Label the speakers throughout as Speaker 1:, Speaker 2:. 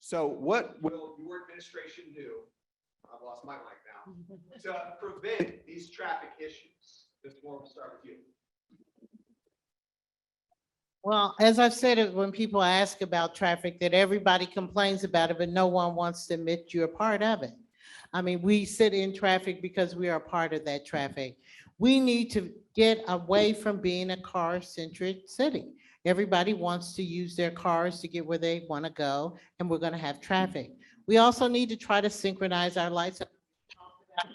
Speaker 1: So what will your administration do? I've lost my mic now. To prevent these traffic issues? Ms. Moore, we'll start with you.
Speaker 2: Well, as I've said it, when people ask about traffic, that everybody complains about it, but no one wants to admit you're a part of it. I mean, we sit in traffic because we are part of that traffic. We need to get away from being a car-centric city. Everybody wants to use their cars to get where they want to go, and we're going to have traffic. We also need to try to synchronize our lights.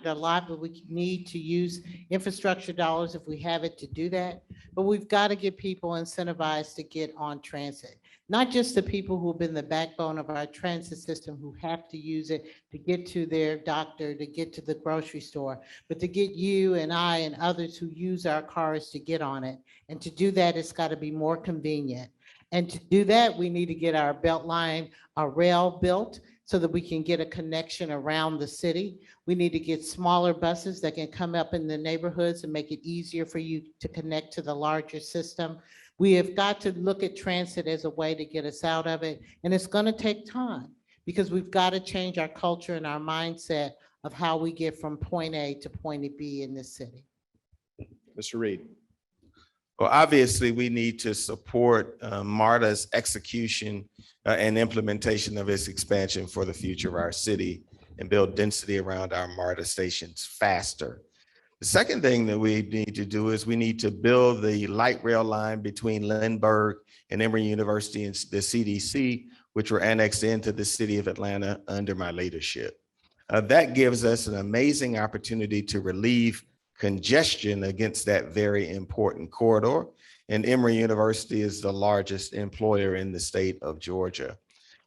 Speaker 2: A lot, but we need to use infrastructure dollars if we have it to do that. But we've got to get people incentivized to get on transit. Not just the people who've been the backbone of our transit system who have to use it to get to their doctor, to get to the grocery store, but to get you and I and others who use our cars to get on it. And to do that, it's got to be more convenient. And to do that, we need to get our Beltline, our rail built so that we can get a connection around the city. We need to get smaller buses that can come up in the neighborhoods and make it easier for you to connect to the larger system. We have got to look at transit as a way to get us out of it. And it's going to take time because we've got to change our culture and our mindset of how we get from point A to point B in this city.
Speaker 1: Mr. Reed.
Speaker 3: Well, obviously, we need to support MARTA's execution and implementation of its expansion for the future of our city and build density around our MARTA stations faster. The second thing that we need to do is we need to build the light rail line between Lindbergh and Emory University and the CDC, which were annexed into the city of Atlanta under my leadership. That gives us an amazing opportunity to relieve congestion against that very important corridor. And Emory University is the largest employer in the state of Georgia.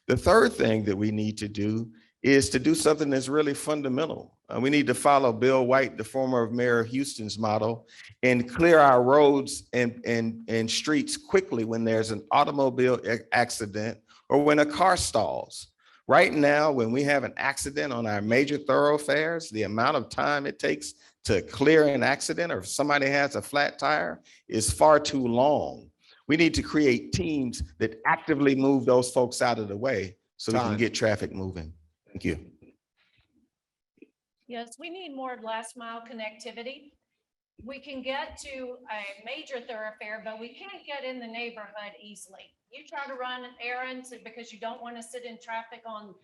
Speaker 3: The third thing that we need to do is to do something that's really fundamental. We need to follow Bill White, the former mayor of Houston's model, and clear our roads and streets quickly when there's an automobile accident or when a car stalls. Right now, when we have an accident on our major thoroughfares, the amount of time it takes to clear an accident or if somebody has a flat tire is far too long. We need to create teams that actively move those folks out of the way so we can get traffic moving. Thank you.
Speaker 4: Yes, we need more last mile connectivity. We can get to a major thoroughfare, but we can't get in the neighborhood easily. You try to run errands because you don't want to sit in traffic on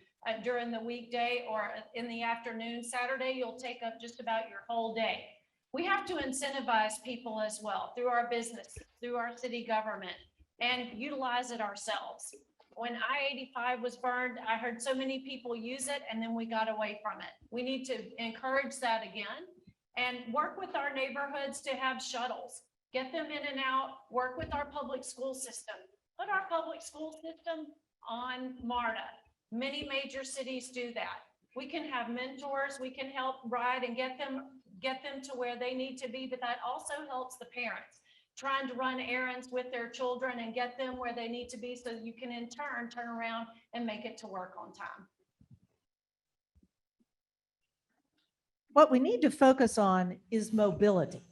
Speaker 4: during the weekday or in the afternoon. Saturday, you'll take up just about your whole day. We have to incentivize people as well through our business, through our city government, and utilize it ourselves. When I-85 was burned, I heard so many people use it and then we got away from it. We need to encourage that again and work with our neighborhoods to have shuttles, get them in and out, work with our public school system, put our public school system on MARTA. Many major cities do that. We can have mentors, we can help ride and get them to where they need to be, but that also helps the parents trying to run errands with their children and get them where they need to be so you can in turn turn around and make it to work on time.
Speaker 5: What we need to focus on is mobility,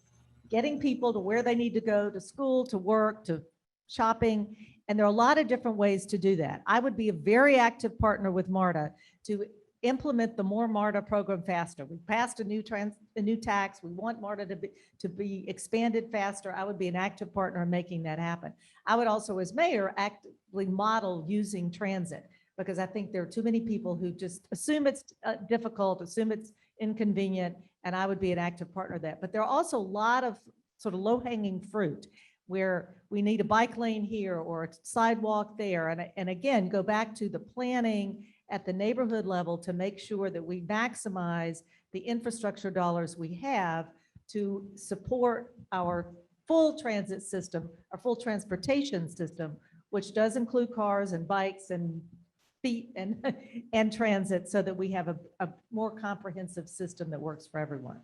Speaker 5: getting people to where they need to go, to school, to work, to shopping. And there are a lot of different ways to do that. I would be a very active partner with MARTA to implement the More MARTA program faster. We passed a new tax. We want MARTA to be expanded faster. I would be an active partner in making that happen. I would also, as mayor, actively model using transit because I think there are too many people who just assume it's difficult, assume it's inconvenient, and I would be an active partner of that. But there are also a lot of sort of low-hanging fruit where we need a bike lane here or a sidewalk there. And again, go back to the planning at the neighborhood level to make sure that we maximize the infrastructure dollars we have to support our full transit system, our full transportation system, which does include cars and bikes and feet and transit so that we have a more comprehensive system that works for everyone.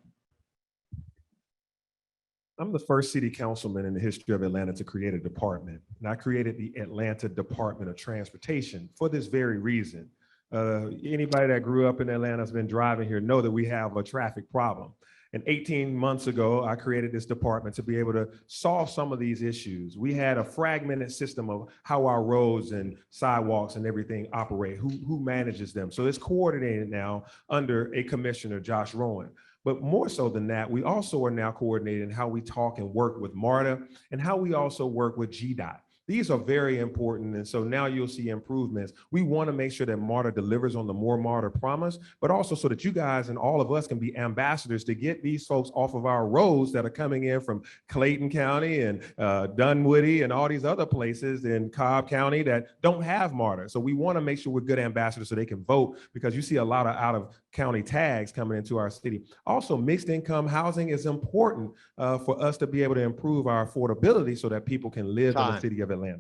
Speaker 6: I'm the first city councilman in the history of Atlanta to create a department, and I created the Atlanta Department of Transportation for this very reason. Anybody that grew up in Atlanta has been driving here know that we have a traffic problem. And 18 months ago, I created this department to be able to solve some of these issues. We had a fragmented system of how our roads and sidewalks and everything operate, who manages them. So it's coordinated now under a commissioner, Josh Rowan. But more so than that, we also are now coordinating how we talk and work with MARTA and how we also work with GDOT. These are very important. And so now you'll see improvements. We want to make sure that MARTA delivers on the More MARTA promise, but also so that you guys and all of us can be ambassadors to get these folks off of our roads that are coming in from Clayton County and Dunwoody and all these other places in Cobb County that don't have MARTA. So we want to make sure we're good ambassadors so they can vote, because you see a lot of out of county tags coming into our city. Also, mixed income housing is important for us to be able to improve our affordability so that people can live in the city of Atlanta.